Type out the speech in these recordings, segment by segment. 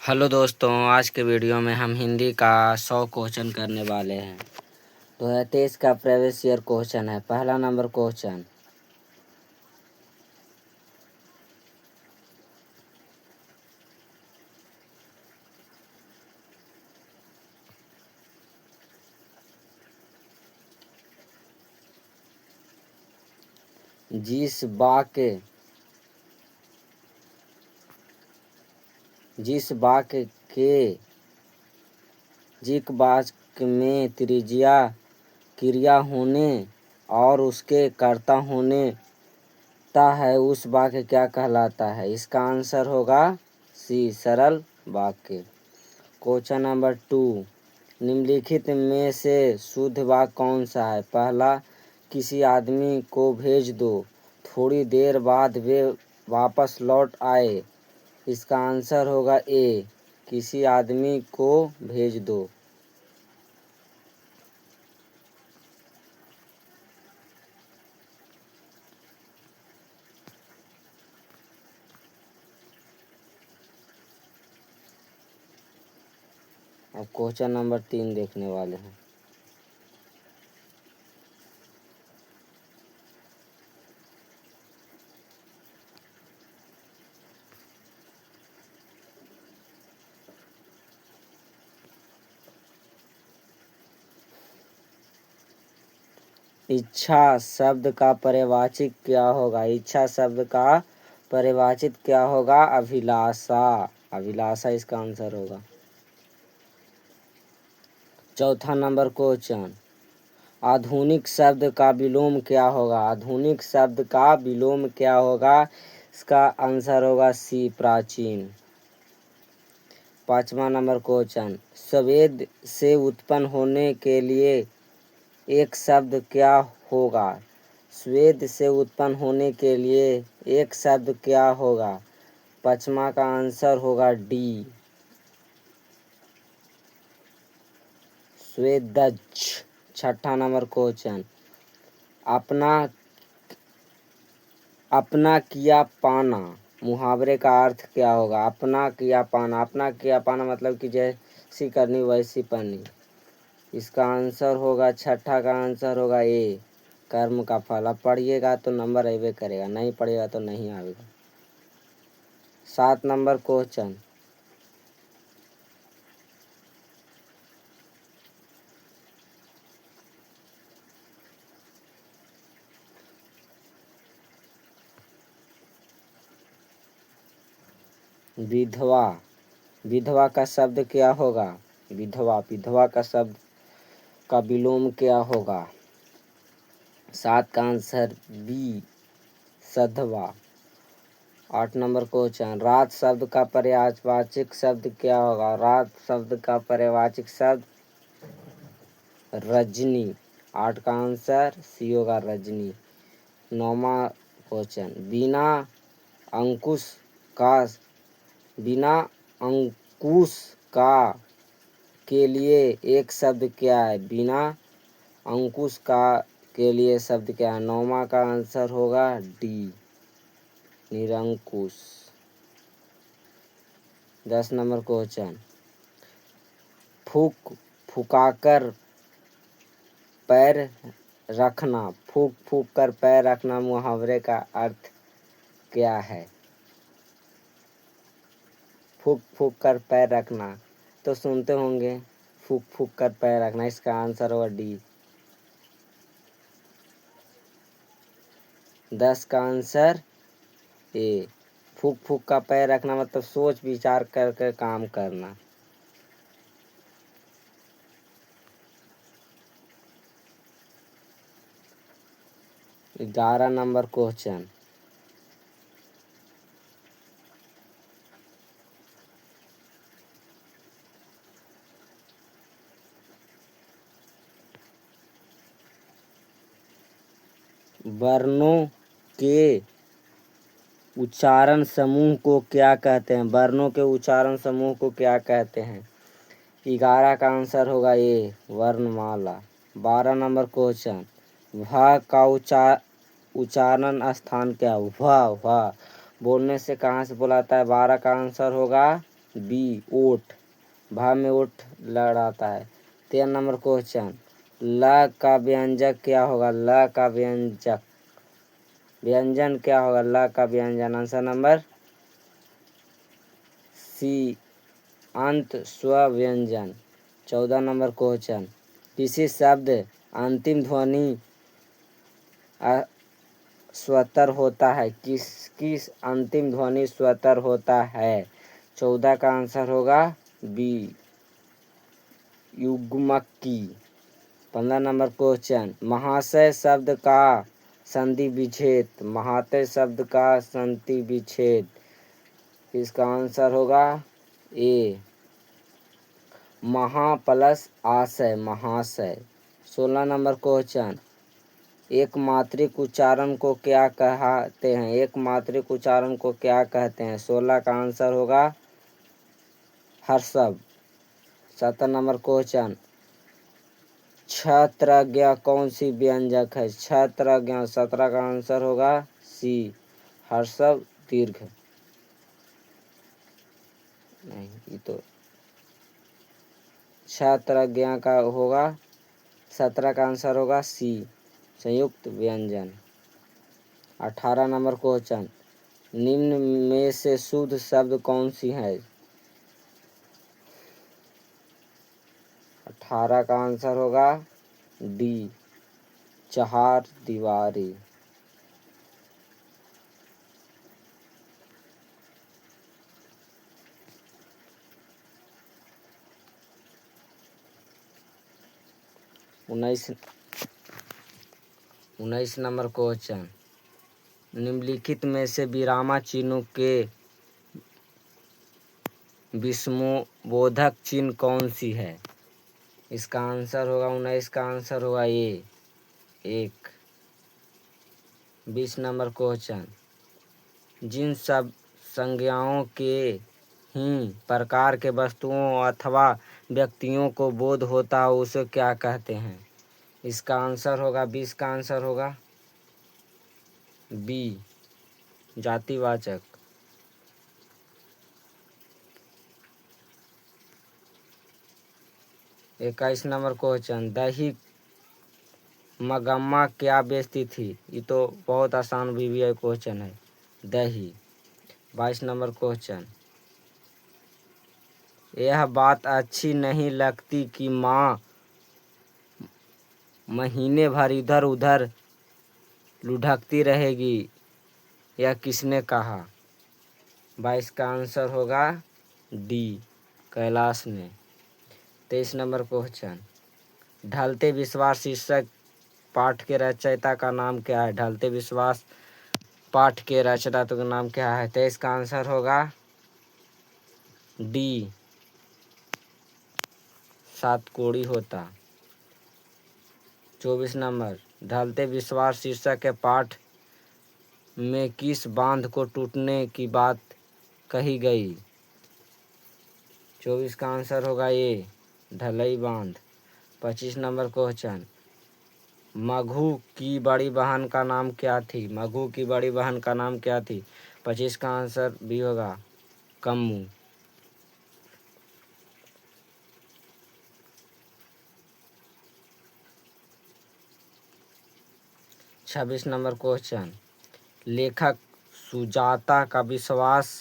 Hello दोस्तों, आज के वीडियो में हम हिंदी का 100 क्वेश्चन करने वाले हैं। 2023 का प्रीवियस ईयर क्वेश्चन है। पहला नंबर क्वेश्चन, जिस वाक्य के जिक वाक्य में त्रिज्या क्रिया होने और उसके कर्ता होने ता है, उस वाक्य क्या कहलाता है? इसका आंसर होगा सी, सरल वाक्य। क्वेश्चन नंबर 2, निम्नलिखित में से शुद्ध वाक्य कौन सा है? पहला, किसी आदमी को भेज दो, थोड़ी देर बाद वे वापस लौट आए। इसका आंसर होगा ए, किसी आदमी को भेज दो। अब क्वेश्चन नंबर 3 देखने वाले हैं। इच्छा शब्द का परिवाचिक क्या होगा? इच्छा शब्द का परिवाचित क्या होगा? अभिलाषा। अभिलाषा इसका आंसर होगा। चौथा नंबर क्वेश्चन, आधुनिक शब्द का विलोम क्या होगा? आधुनिक शब्द का विलोम क्या होगा? इसका आंसर होगा सी, प्राचीन। पांचवा नंबर क्वेश्चन, स्वेद से उत्पन्न होने के लिए एक शब्द क्या होगा? स्वेद से उत्पन्न होने के लिए एक शब्द क्या होगा? पांचवा का आंसर होगा डी, स्वेदज। छठा नंबर क्वेश्चन, अपना किया पाना मुहावरे का अर्थ क्या होगा? अपना किया पाना, अपना किया पाना मतलब कि जैसी करनी वैसी पानी। इसका आंसर होगा, छठा का आंसर होगा ए, कर्म का फल। अब पढ़िएगा तो नंबर आवे करेगा, नहीं पढ़िएगा तो नहीं आएगा। 7 नंबर क्वेश्चन, विधवा। विधवा का शब्द क्या होगा? विधवा का शब्द का विलोम क्या होगा? 7 का आंसर बी, सधवा। 8 नंबर क्वेश्चन, रात शब्द का पर्यायवाची शब्द क्या होगा? रात शब्द का पर्यायवाची शब्द रजनी। 8 का आंसर सी होगा, रजनी। 9वां क्वेश्चन, बिना अंकुश का के लिए एक शब्द क्या है? बिना अंकुश का के लिए शब्द क्या है? 9वां का आंसर होगा डी, निरंकुश। 10 नंबर क्वेश्चन, फुकाकर पैर रखना। फूक कर पैर रखना मुहावरे का अर्थ क्या है? फूक कर पैर रखना तो सुनते होंगे, फूक कर पैर रखना। इसका आंसर होगा डी। 10 का आंसर ए, फूक का पैर रखना मतलब सोच विचार करके काम करना। 11 नंबर क्वेश्चन, वर्णों के उच्चारण समूह को क्या कहते हैं? वर्णों के उच्चारण समूह को क्या कहते हैं? 11 का आंसर होगा ए, वर्णमाला। 12 नंबर क्वेश्चन, भ का उच्चारण स्थान क्या? भ बोलने से कहाँ से बुलाता है? 12 का आंसर होगा बी ओट, भा में ओठ लड़ाता है। 13 नंबर क्वेश्चन, ल का व्यंजक क्या होगा? ल का व्यंजक, व्यंजन क्या होगा? ल का व्यंजन, आंसर नंबर सी, अंत स्व व्यंजन। 14 नंबर क्वेश्चन, किसी शब्द अंतिम ध्वनि स्वतर होता है, किसकी अंतिम ध्वनि स्वतर होता है? 14 का आंसर होगा बी, युग्मक की। 15 नंबर क्वेश्चन, महाशय शब्द का संधि विच्छेद, महाशय शब्द का संधि विच्छेद, इसका आंसर होगा ए, महा प्लस आशय, महाशय। 16 नंबर क्वेश्चन, एक मात्रिक उच्चारण को क्या कहते हैं? एक मात्रिक उच्चारण को क्या कहते हैं? 16 का आंसर होगा हर्षव। 17 नंबर क्वेश्चन, क्षत्रज्ञ कौन सी व्यंजक है? क्षत्रज्ञ, 17 का आंसर होगा सी, हर्षव दीर्घ। नहीं, ये तो क्षत्रज्ञ का होगा, 17 का आंसर होगा सी, संयुक्त व्यंजन। 18 नंबर क्वेश्चन, निम्न में से शुद्ध शब्द कौन सी है? 18 का आंसर होगा डी, चार दीवारी। 19 नंबर क्वेश्चन, निम्नलिखित में से विरामा चिन्हों के विस्मोवर्धक चिन्ह कौन सी है? इसका आंसर होगा 19 का आंसर होगा ए, एक। 20 नंबर क्वेश्चन, जिन सब संज्ञाओं के ही प्रकार के वस्तुओं अथवा व्यक्तियों को बोध होता है उसे क्या कहते हैं? इसका आंसर होगा 20 का आंसर होगा बी, जातिवाचक। 21 नंबर क्वेश्चन, दही मगम्मा क्या बेचती थी? ये तो बहुत आसान भी क्वेश्चन है, दही। 22 नंबर क्वेश्चन, यह बात अच्छी नहीं लगती कि माँ महीने भर इधर उधर लुढ़कती रहेगी, यह किसने कहा? 22 का आंसर होगा डी, कैलाश ने। 23 नंबर क्वेश्चन, ढलते विश्वास शीर्षक पाठ के रचयिता का नाम क्या है? ढलते विश्वास पाठ के रचयिता का नाम क्या है? 23 का आंसर होगा डी, सातकोड़ी होता। 24 नंबर, ढलते विश्वास शीर्षक के पाठ में किस बांध को टूटने की बात कही गई? 24 का आंसर होगा ए, ढलई बांध। 25 नंबर क्वेश्चन, मगहू की बड़ी बहन का नाम क्या थी? मगहू की बड़ी बहन का नाम क्या थी? 25 का आंसर भी होगा कम्मू। 26 नंबर क्वेश्चन, लेखक सुजाता का विश्वास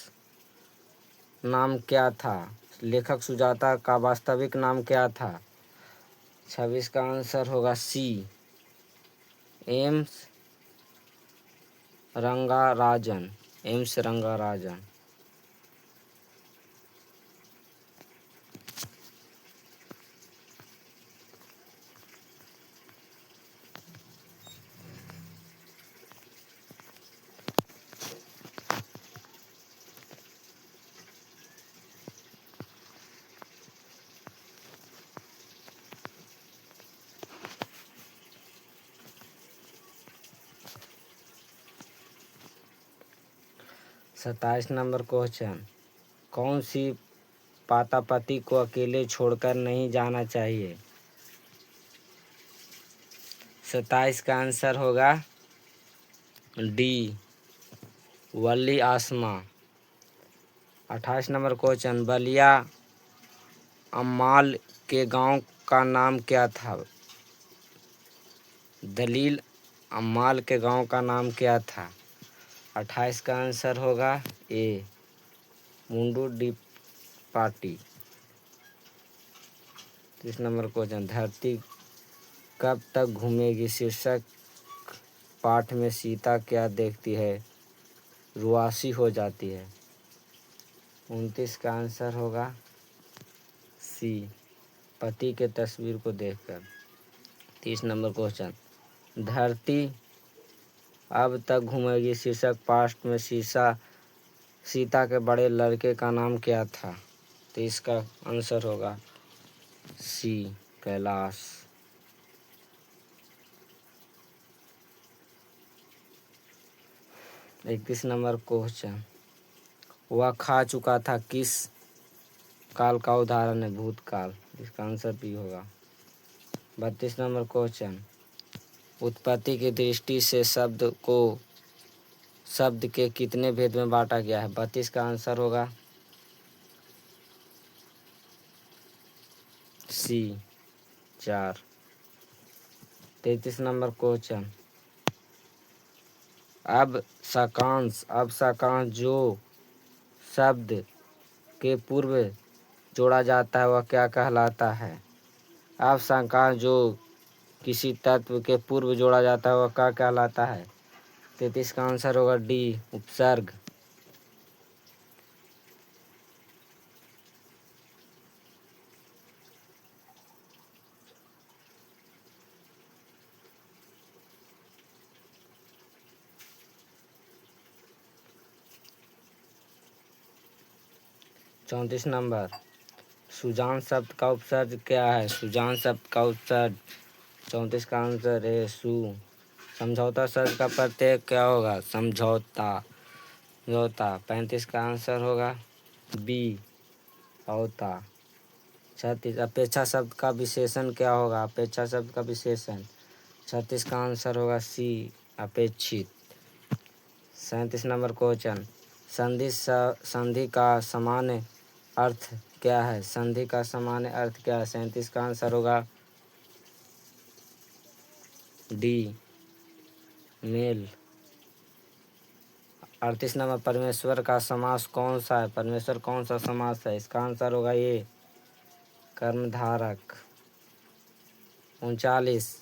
नाम क्या था? लेखक सुजाता का वास्तविक नाम क्या था? 26 का आंसर होगा C, M S Rangarajan, M S Rangarajan. 27 number question, कौन सी पातापति को अकेले छोड़कर नहीं जाना चाहिए? 27 का आंसर होगा डी, वली आसमा। 28 नंबर क्वेश्चन, बलिया अम्माल के गांव का नाम क्या था? दलील अम्माल के गांव का नाम क्या था? 28 का आंसर होगा ए, मुंडू डी पाटी। 30 नंबर क्वेश्चन, धरती कब तक घूमेगी शीर्षक पाठ में सीता क्या देखती है? रुआसी हो जाती है। 29 का आंसर होगा सी, पति के तस्वीर को देखकर। 30 नंबर क्वेश्चन, धरती अब तक घूमेगी शीर्षक पाठ में सीता के बड़े लड़के का नाम क्या था? तो इसका आंसर होगा सी, कैलाश। 31 नंबर क्वेश्चन, वह खा चुका था किस काल का उदाहरण है? भूतकाल। इसका आंसर भी होगा। 32 नंबर क्वेश्चन, उत्पत्ति की दृष्टि से शब्द के कितने भेद में बांटा गया है? 32 का आंसर होगा सी, 4। 33 नंबर क्वेश्चन, अब साकांश जो शब्द के पूर्व जोड़ा जाता है वह क्या कहलाता है? अब साकांश जो किसी तत्व के पूर्व जोड़ा जाता है वह क्या कहलाता है? 33 का आंसर होगा डी, उपसर्ग। 34 नंबर, सुजान शब्द का उपसर्ग क्या है? सुजान शब्द का उपसर्ग 34 का आंसर है सु। समझौता शब्द का प्रत्यय क्या होगा? समझौता। 35 का आंसर होगा बी, औता। 36, अपेक्षा शब्द का विशेषण क्या होगा? अपेक्षा शब्द का विशेषण 36 का आंसर होगा सी, अपेक्षित। 37 नंबर क्वेश्चन, संधि का सामान्य अर्थ क्या है? संधि का सामान्य अर्थ क्या है? 37 का आंसर होगा डी, मेल। 38 नंबर, परमेश्वर का समास कौन सा है? परमेश्वर कौन सा समास है? इसका आंसर होगा ये, कर्मधारक। 39,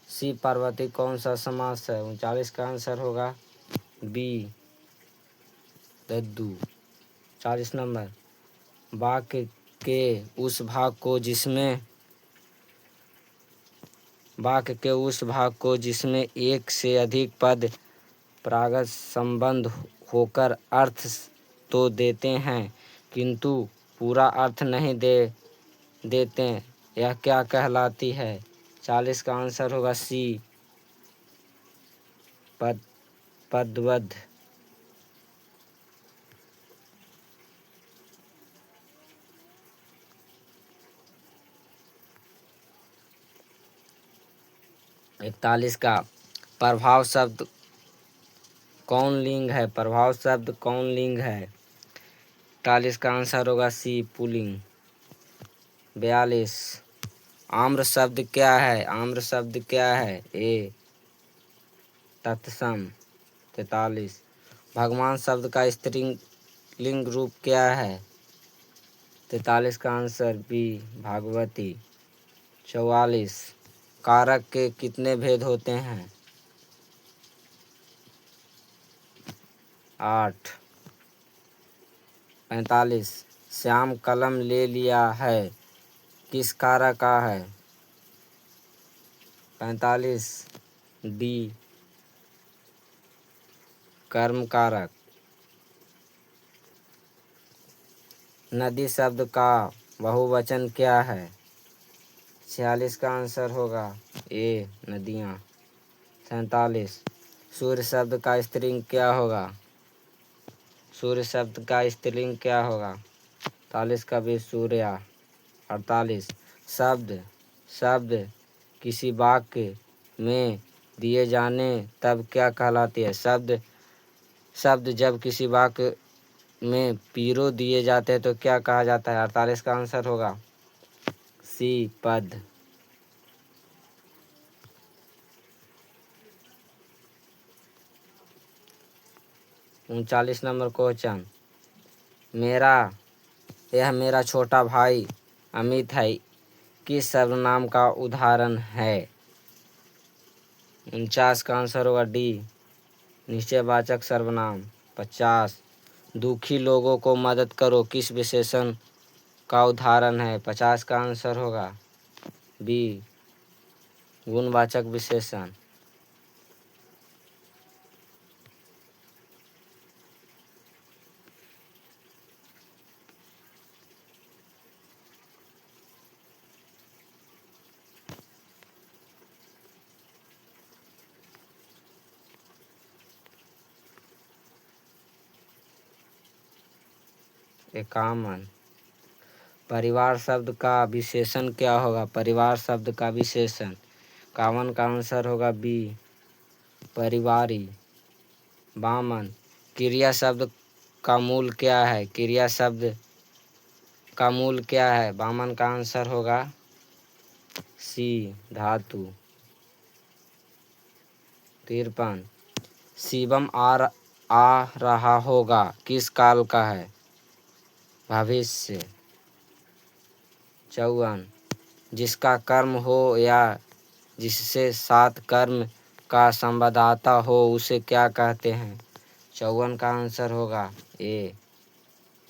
शिव पार्वती कौन सा समास है? 39 का आंसर होगा बी, दद्दू। 40 नंबर, वाक्य के उस भाग को जिसमें एक से अधिक पद परागत संबंध होकर अर्थ तो देते हैं किंतु पूरा अर्थ नहीं देते, यह क्या कहलाती है? 40 का आंसर होगा सी, पदबद्ध। 41 का, प्रभाव शब्द कौन लिंग है? प्रभाव शब्द कौन लिंग है? 41 का आंसर होगा सी, पुल्लिंग। 42, आम्र शब्द क्या है? आम्र शब्द क्या है? ए, तत्सम। 43, भगवान शब्द का स्त्रीलिंग रूप क्या है? 43 का आंसर बी, भागवती। 44, कारक के कितने भेद होते हैं? 8। 45, श्याम कलम ले लिया है किस कारक का है? 45 डी, कर्म कारक। नदी शब्द का बहुवचन क्या है? 46 का आंसर होगा ए, नदियाँ। 47, सूर्य शब्द का स्त्रीलिंग क्या होगा? सूर्य शब्द का स्त्रीलिंग क्या होगा? 48 का भी सूर्या। 48, शब्द किसी वाक्य में दिए जाने तब क्या कहलाती है? शब्द जब किसी वाक्य में पीरो दिए जाते हैं तो क्या कहा जाता है? 48 का आंसर होगा सी पद। 39 नंबर क्वेश्चन, यह मेरा छोटा भाई अमित है, किस सर्वनाम का उदाहरण है? 49 का आंसर होगा डी, निश्चयवाचक सर्वनाम। 50, दुखी लोगों को मदद करो किस विशेषण का उदाहरण है? 50 का आंसर होगा बी, गुणवाचक विशेषण। इक्यावन, परिवार शब्द का विशेषण क्या होगा? परिवार शब्द का विशेषण 51 का आंसर होगा बी, परिवारी। 52, क्रिया शब्द का मूल क्या है? क्रिया शब्द का मूल क्या है? 52 का आंसर होगा सी, धातु। 53, शिवम आ रहा होगा किस काल का है? भविष्य। 54, जिसका कर्म हो या जिससे सात कर्म का संबंधाता हो उसे क्या कहते हैं? 54 का आंसर होगा ए,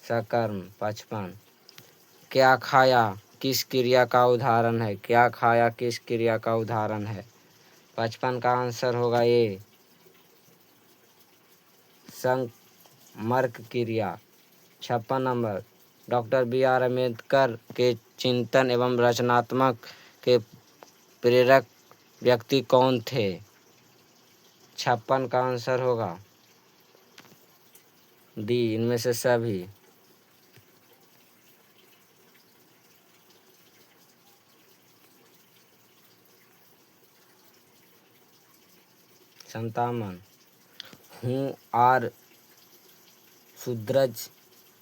सकर्म। 55, क्या खाया किस क्रिया का उदाहरण है? क्या खाया किस क्रिया का उदाहरण है? 55 का आंसर होगा ए, संमर्क क्रिया। 56 number, doctor B R Ambedkar के चिंतन एवं रचनात्मक के प्रेरक व्यक्ति कौन थे? 56 का आंसर होगा डी, इनमें से सभी। 57, हूँ आर सुद्रज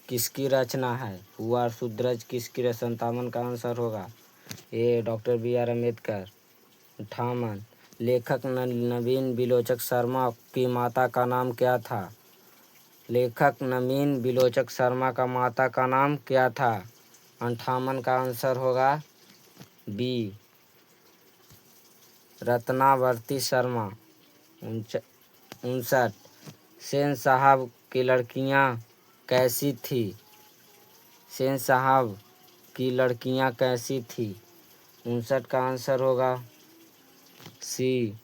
किसकी रचना है? हूँ आर सुद्रज किसकी रचना? 57 का आंसर होगा ए, डॉक्टर बी आर अम्बेडकर। 58, लेखक नवीन बिलोचक शर्मा की माता का नाम क्या था? लेखक नवीन बिलोचक शर्मा का माता का नाम क्या था? 58 का आंसर होगा बी, रत्नावर्ती शर्मा। 59, सेन साहब की लड़कियां कैसी थी? सेन साहब की लड़कियां कैसी थी? 59 का आंसर होगा सी,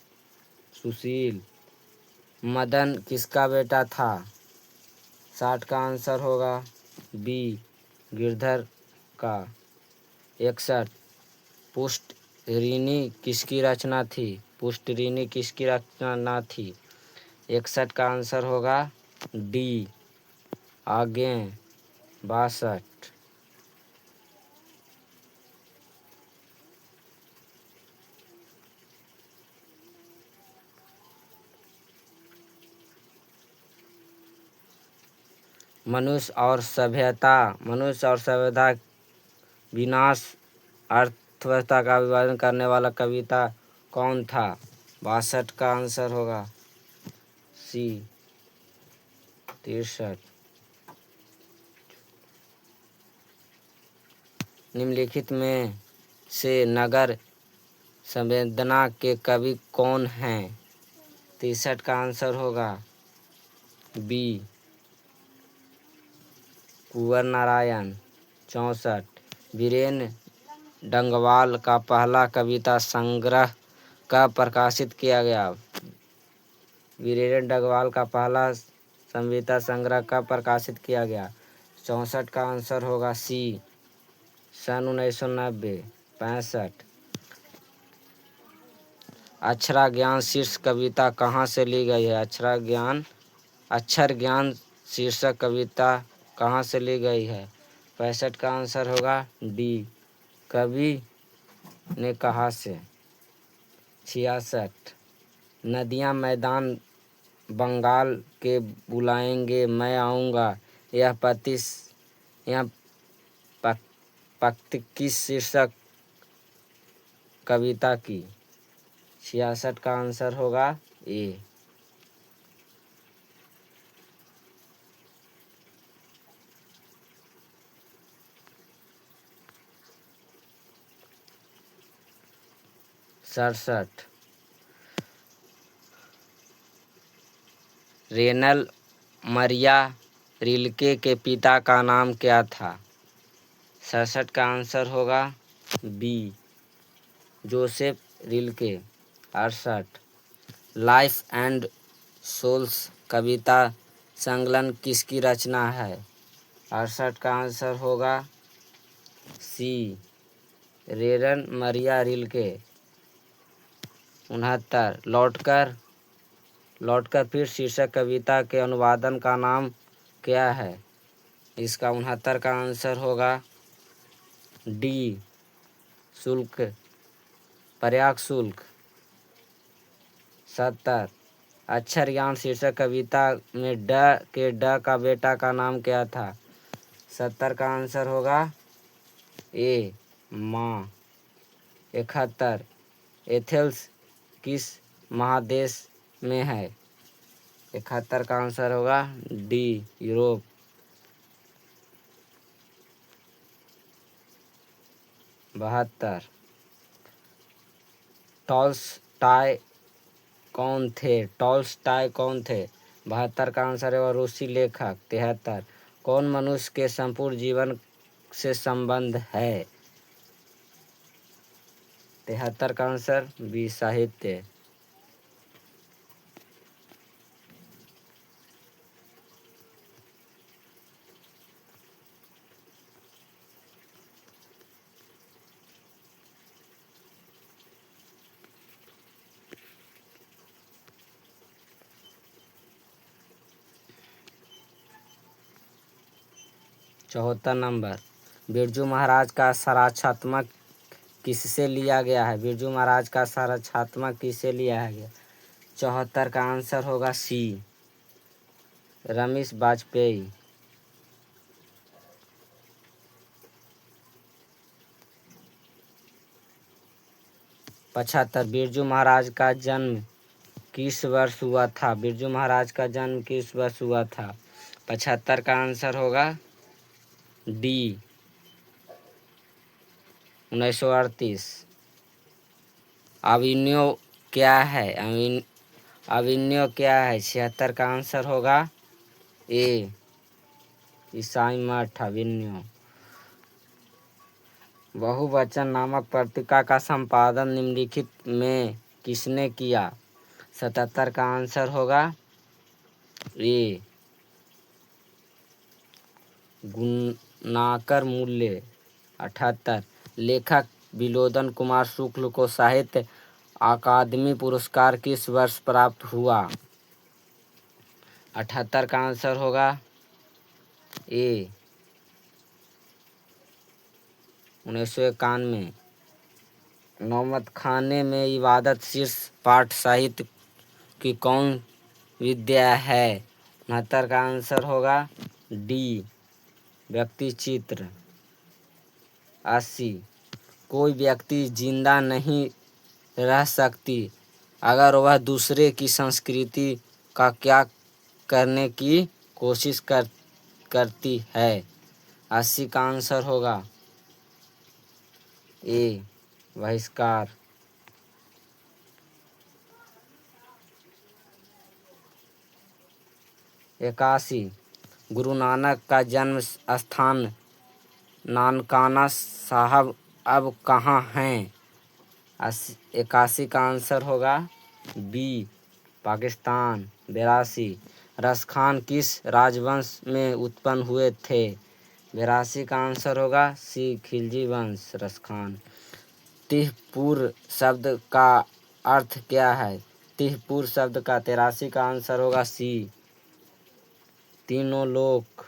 सुशील। मदन किसका बेटा था? 60 का आंसर होगा बी, गिरधर का। 61, पुष्टरिनी किसकी रचना थी? पुष्टरिनी किसकी रचना थी? 61 का आंसर होगा डी, आगे 62। मनुष्य और सभ्यता विनाश अर्थव्यवस्था का विभाजन करने वाला कविता कौन था? 62 का आंसर होगा सी, 63। निम्नलिखित में से नगर संवेदना के कवि कौन हैं? 63 का आंसर होगा बी, कुंवर नारायण। 64, वीरेन डंगवाल का पहला कविता संग्रह कब प्रकाशित किया गया? वीरेन डंगवाल का पहला कविता संग्रह कब प्रकाशित किया गया? 64 का आंसर होगा सी, सन 1990। 65, अक्षरा ज्ञान शीर्ष कविता कहाँ से ली गई है? अक्षर ज्ञान शीर्षक कविता कहाँ से ली गई है? 65 का आंसर होगा डी, कवि ने कहा से। 66, नदियाँ मैदान बंगाल के बुलाएंगे मैं आऊँगा यह पति यह पंक्ति किस शीर्षक कविता की? 66 का आंसर होगा ए। सड़सठ, रेनल मरिया रिल्के के पिता का नाम क्या था? 67 का आंसर होगा B, Joseph Rilke. 68, life and souls कविता संकलन किसकी रचना है? 68 का आंसर होगा सी, रेनल मरिया रिल्के। 69, लौटकर फिर शीर्षक कविता के अनुवादन का नाम क्या है? इसका 69 का आंसर होगा डी, शुल्क, प्रयाग शुल्क। 70, अक्षरयान शीर्षक कविता में ड का बेटा का नाम क्या था? 70 का आंसर होगा ए, माँ। 71, एथेंस किस महादेश में है? 71 का आंसर होगा डी, यूरोप। 72, टॉल्स्टॉय कौन थे? 72 का आंसर है रूसी लेखक। 73, कौन मनुष्य के संपूर्ण जीवन से संबंध है? 73 का आंसर बी, साहित्य। 74 नंबर, बिरजू महाराज का साराच्छात्मक किससे लिया गया है? बिरजू महाराज का साराच्छात्मक किससे लिया गया? 74 का आंसर होगा सी, रमेश वाजपेयी। 75, बिरजू महाराज का जन्म किस वर्ष हुआ था? बिरजू महाराज का जन्म किस वर्ष हुआ था? 75 का आंसर होगा डी, 1938। अभिनव क्या है? अभिनव क्या है? 76 का आंसर होगा ए, ईसाई मठ अभिनव। बहुवचन नामक पत्रिका का संपादन निम्नलिखित में किसने किया? 77 का आंसर होगा ए, गुणाकर मूल्य। 78, लेखक विलोदन कुमार शुक्ल को साहित्य अकादमी पुरस्कार किस वर्ष प्राप्त हुआ? 78 का आंसर होगा ए, 1991। नौमत खाने में इबादत शीर्ष पाठ साहित्य की कौन विद्या है? 69 का आंसर होगा डी, व्यक्ति चित्र। 80, कोई व्यक्ति जिंदा नहीं रह सकती अगर वह दूसरे की संस्कृति का क्या करने की कोशिश करती है? 80 का आंसर होगा ए, बहिष्कार। 81, गुरु नानक का जन्म स्थान नानकाना साहब अब कहाँ हैं? 81 का आंसर होगा बी, पाकिस्तान। 82, रसखान किस राजवंश में उत्पन्न हुए थे? 82 का आंसर होगा सी, खिलजी वंश, रसखान। तिहपुर शब्द का अर्थ क्या है? तिहपुर शब्द का 83 का आंसर होगा सी, तीनों लोक।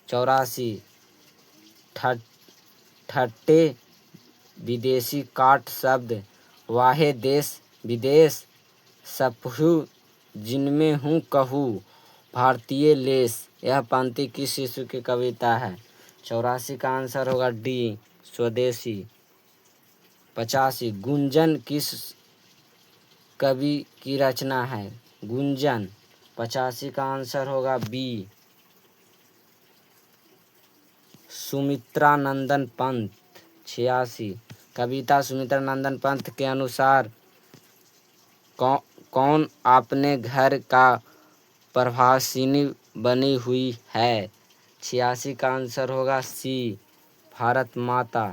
84, ठट्टे विदेशी काट शब्द वाहे देश विदेश सपहु जिनमें हूँ कहूँ भारतीय लेस, यह पंक्ति किस ईस्वी की कविता है? 84 का आंसर होगा डी, स्वदेशी। 85 गुंजन किस कवि की रचना है? गुंजन 85 का आंसर होगा बी, सुमित्रा नंदन पंत। 86 कविता सुमित्रा नंदन पंत के अनुसार कौन अपने घर का प्रभासिनी बनी हुई है? 86 का आंसर होगा सी, भारत माता।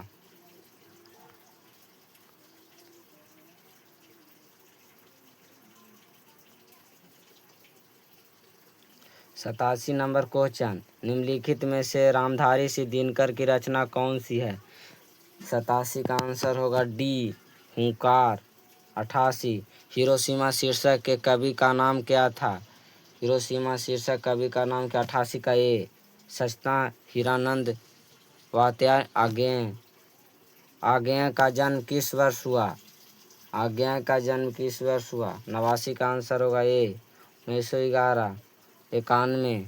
87 नंबर क्वेश्चन, निम्नलिखित में से रामधारी सिंह दिनकर की रचना कौन सी है? 87 का आंसर होगा डी, हुंकार। 88 हिरोशिमा शीर्षक के कवि का नाम क्या था? हिरोशिमा शीर्षक कवि का नाम क्या? 88 का ए, सचना हीरानंद वात्यायन। आज्ञेय का जन्म किस वर्ष हुआ? आज्ञेय का जन्म किस वर्ष हुआ? 89 का आंसर होगा ए, 1911। 91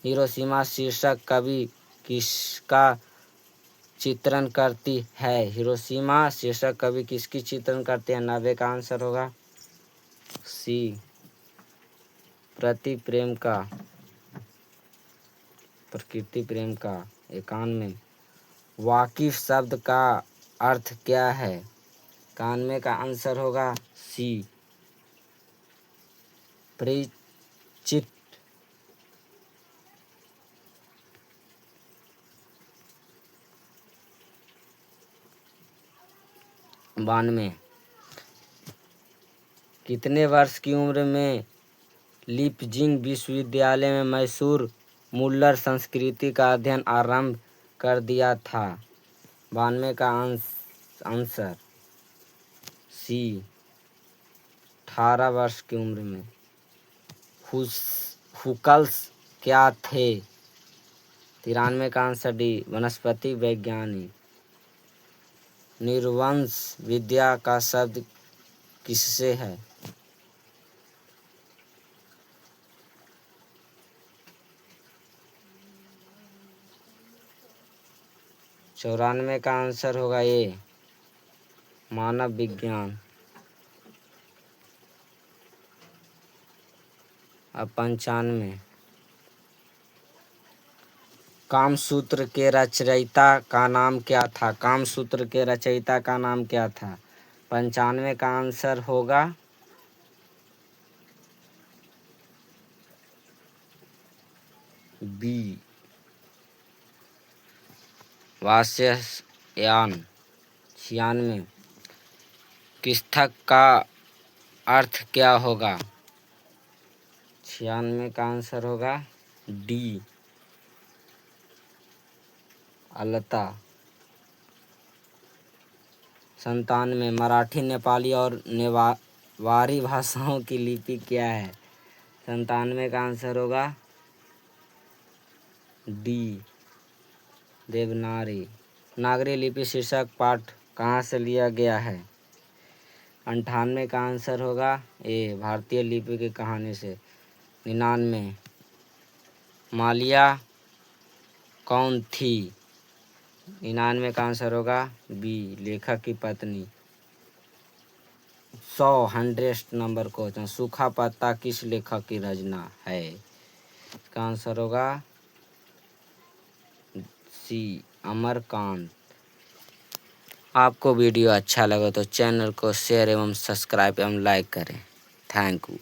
हिरोशिमा शीर्षक कवि किसका चित्रण करती है? हिरोशिमा शीर्षक कवि किसकी चित्रण करते हैं? 90 का आंसर होगा सी, प्रकृति प्रेम का। 91 वाकिफ शब्द का अर्थ क्या है? 91 का आंसर होगा सी, परिचित। 92 कितने वर्ष की उम्र में लीपजिंग विश्वविद्यालय में मैसूर मुल्लर संस्कृति का अध्ययन आरंभ कर दिया था? 92 का आंसर सी, 18 वर्ष की उम्र में। हुकल्स क्या थे? 93 का आंसर डी, वनस्पति वैज्ञानिक। निर्वंश विद्या का शब्द किससे है? 94 का आंसर होगा ए, मानव विज्ञान। अब 95 कामसूत्र के रचयिता का नाम क्या था? कामसूत्र के रचयिता का नाम क्या था? 95 का आंसर होगा बी, वात्स्यायन। 96 किस्तक का अर्थ क्या होगा? 96 का आंसर होगा डी, अलता। 97 मराठी, नेपाली और नेवारी भाषाओं की लिपि क्या है? 97 का आंसर होगा डी, देवनागरी। नागरी लिपि शीर्षक पाठ कहाँ से लिया गया है? 98 का आंसर होगा ए, भारतीय लिपि की कहानी से। 99 मालिया कौन थी? 99 का आंसर होगा बी, लेखक की पत्नी। 100 नंबर क्वेश्चन, सूखा पत्ता किस लेखक की रचना है? इसका आंसर होगा सी, अमरकांत। आपको वीडियो अच्छा लगा तो चैनल को शेयर एवं सब्सक्राइब एवं लाइक करें। Thank you.